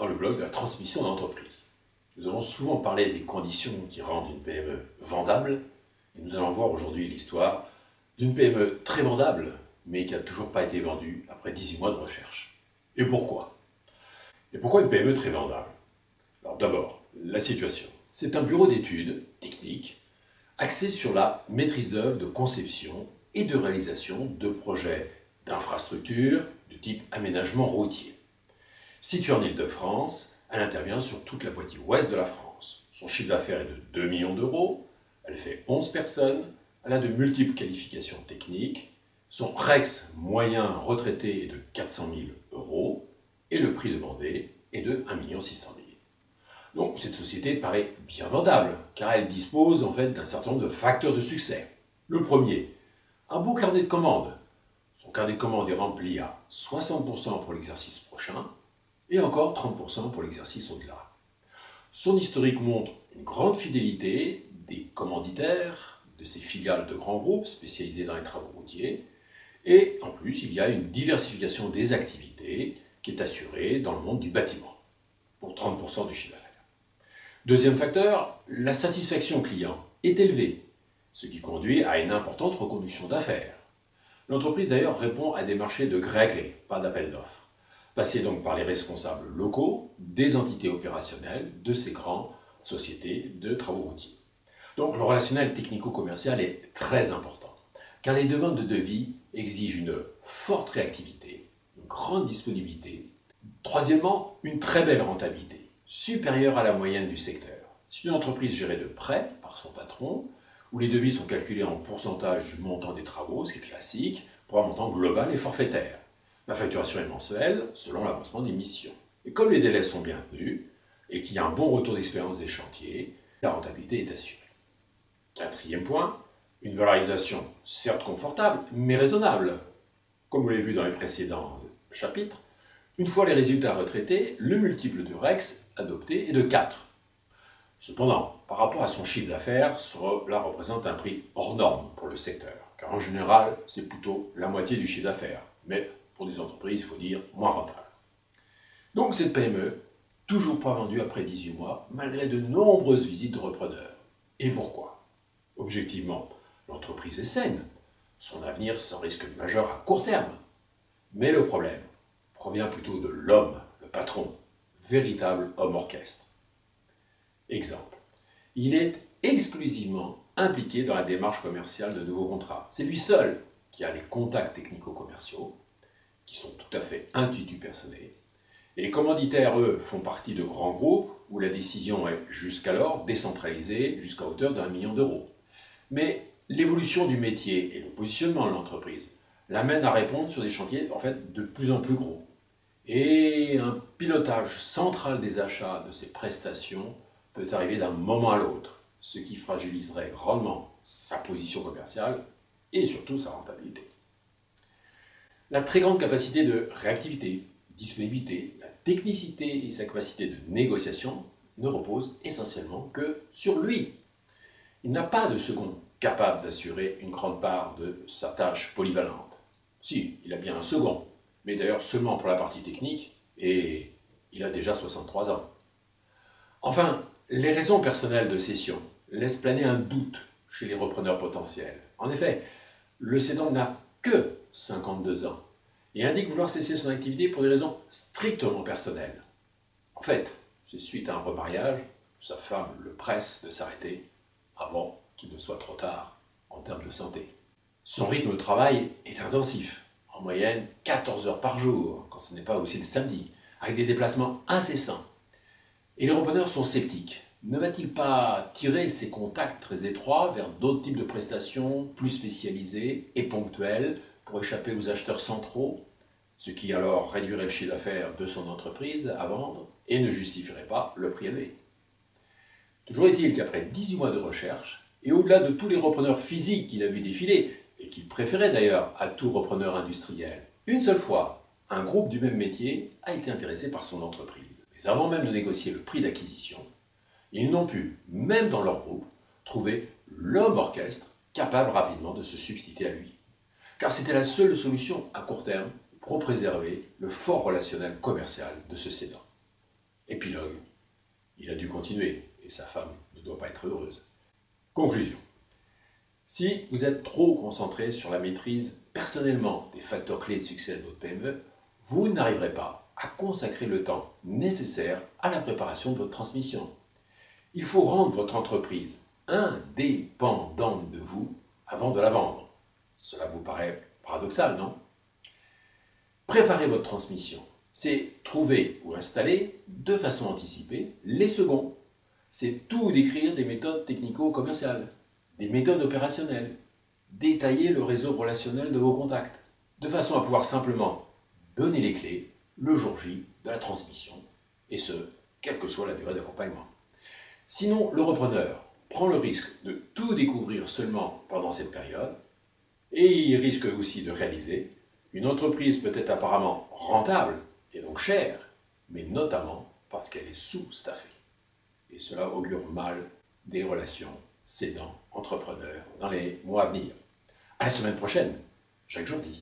dans le blog de la transmission d'entreprise. Nous avons souvent parlé des conditions qui rendent une PME vendable, et nous allons voir aujourd'hui l'histoire d'une PME très vendable, mais qui n'a toujours pas été vendue après 18 mois de recherche. Et pourquoi? Et pourquoi une PME très vendable? Alors d'abord, la situation. C'est un bureau d'études techniques axé sur la maîtrise d'œuvre de conception et de réalisation de projets d'infrastructures du type aménagement routier. Située en Île-de-France, elle intervient sur toute la moitié ouest de la France. Son chiffre d'affaires est de 2 millions d'euros, elle fait 11 personnes, elle a de multiples qualifications techniques, son REX moyen retraité est de 400 000 euros et le prix demandé est de 1 600 000. Donc cette société paraît bien vendable, car elle dispose en fait d'un certain nombre de facteurs de succès. Le premier, un beau carnet de commandes. Son carnet de commandes est rempli à 60% pour l'exercice prochain et encore 30% pour l'exercice au-delà. Son historique montre une grande fidélité des commanditaires, de ses filiales de grands groupes spécialisés dans les travaux routiers, et en plus il y a une diversification des activités qui est assurée dans le monde du bâtiment, pour 30% du chiffre d'affaires. Deuxième facteur, la satisfaction client est élevée, ce qui conduit à une importante reconduction d'affaires. L'entreprise d'ailleurs répond à des marchés de gré à gré, pas d'appel d'offres, passés donc par les responsables locaux des entités opérationnelles de ces grandes sociétés de travaux routiers. Donc le relationnel technico-commercial est très important, car les demandes de devis exigent une forte réactivité, une grande disponibilité. Troisièmement, une très belle rentabilité, supérieure à la moyenne du secteur. C'est une entreprise gérée de près par son patron, où les devis sont calculés en pourcentage du montant des travaux, ce qui est classique, pour un montant global et forfaitaire. La facturation est mensuelle, selon l'avancement des missions. Et comme les délais sont bien tenus, et qu'il y a un bon retour d'expérience des chantiers, la rentabilité est assurée. Quatrième point, une valorisation certes confortable, mais raisonnable. Comme vous l'avez vu dans les précédents chapitres, une fois les résultats retraités, le multiple de REX adopté est de 4. Cependant, par rapport à son chiffre d'affaires, cela représente un prix hors norme pour le secteur, car en général, c'est plutôt la moitié du chiffre d'affaires, mais pour des entreprises, il faut dire, moins rentable. Donc cette PME, toujours pas vendue après 18 mois, malgré de nombreuses visites de repreneurs. Et pourquoi? Objectivement, l'entreprise est saine, son avenir sans risque majeur à court terme. Mais le problème provient plutôt de l'homme, le patron, véritable homme orchestre. Exemple, il est exclusivement impliqué dans la démarche commerciale de nouveaux contrats. C'est lui seul qui a les contacts technico-commerciaux, qui sont tout à fait intuitus personnels. Et les commanditaires, eux, font partie de grands groupes où la décision est jusqu'alors décentralisée jusqu'à hauteur d'1 million d'euros. Mais l'évolution du métier et le positionnement de l'entreprise l'amènent à répondre sur des chantiers en fait de plus en plus gros. Et un pilotage central des achats de ces prestations peut arriver d'un moment à l'autre, ce qui fragiliserait grandement sa position commerciale et surtout sa rentabilité. La très grande capacité de réactivité, disponibilité, la technicité et sa capacité de négociation ne reposent essentiellement que sur lui. Il n'a pas de second capable d'assurer une grande part de sa tâche polyvalente. Si, il a bien un second, mais d'ailleurs seulement pour la partie technique, et il a déjà 63 ans. Enfin, les raisons personnelles de cession laissent planer un doute chez les repreneurs potentiels. En effet, le cédant n'a que 52 ans et indique vouloir cesser son activité pour des raisons strictement personnelles. En fait, c'est suite à un remariage que sa femme le presse de s'arrêter avant qu'il ne soit trop tard en termes de santé. Son rythme de travail est intensif, en moyenne 14 heures par jour, quand ce n'est pas aussi le samedi, avec des déplacements incessants. Et les repreneurs sont sceptiques. Ne va-t-il pas tirer ses contacts très étroits vers d'autres types de prestations plus spécialisées et ponctuelles pour échapper aux acheteurs centraux, ce qui alors réduirait le chiffre d'affaires de son entreprise à vendre et ne justifierait pas le prix élevé. Toujours est-il qu'après 18 mois de recherche, et au-delà de tous les repreneurs physiques qu'il a vu défiler, et qu'il préférait d'ailleurs à tout repreneur industriel, une seule fois, un groupe du même métier a été intéressé par son entreprise. Mais avant même de négocier le prix d'acquisition, ils n'ont pu, même dans leur groupe, trouver l'homme orchestre capable rapidement de se substituer à lui. Car c'était la seule solution à court terme pour préserver le fort relationnel commercial de ce cédant. Épilogue. Il a dû continuer, et sa femme ne doit pas être heureuse. Conclusion. Si vous êtes trop concentré sur la maîtrise personnellement des facteurs clés de succès de votre PME, vous n'arriverez pas à consacrer le temps nécessaire à la préparation de votre transmission. Il faut rendre votre entreprise indépendante de vous avant de la vendre. Cela vous paraît paradoxal, non? Préparer votre transmission, c'est trouver ou installer de façon anticipée les seconds. C'est tout décrire des méthodes technico-commerciales, des méthodes opérationnelles, détailler le réseau relationnel de vos contacts, de façon à pouvoir simplement donner les clés le jour J de la transmission, et ce, quelle que soit la durée d'accompagnement. Sinon, le repreneur prend le risque de tout découvrir seulement pendant cette période, et il risque aussi de réaliser qu'une entreprise peut être apparemment rentable, et donc chère, mais notamment parce qu'elle est sous-staffée. Et cela augure mal des relations cédants-entrepreneurs dans les mois à venir. À la semaine prochaine, Jacques Jourdi.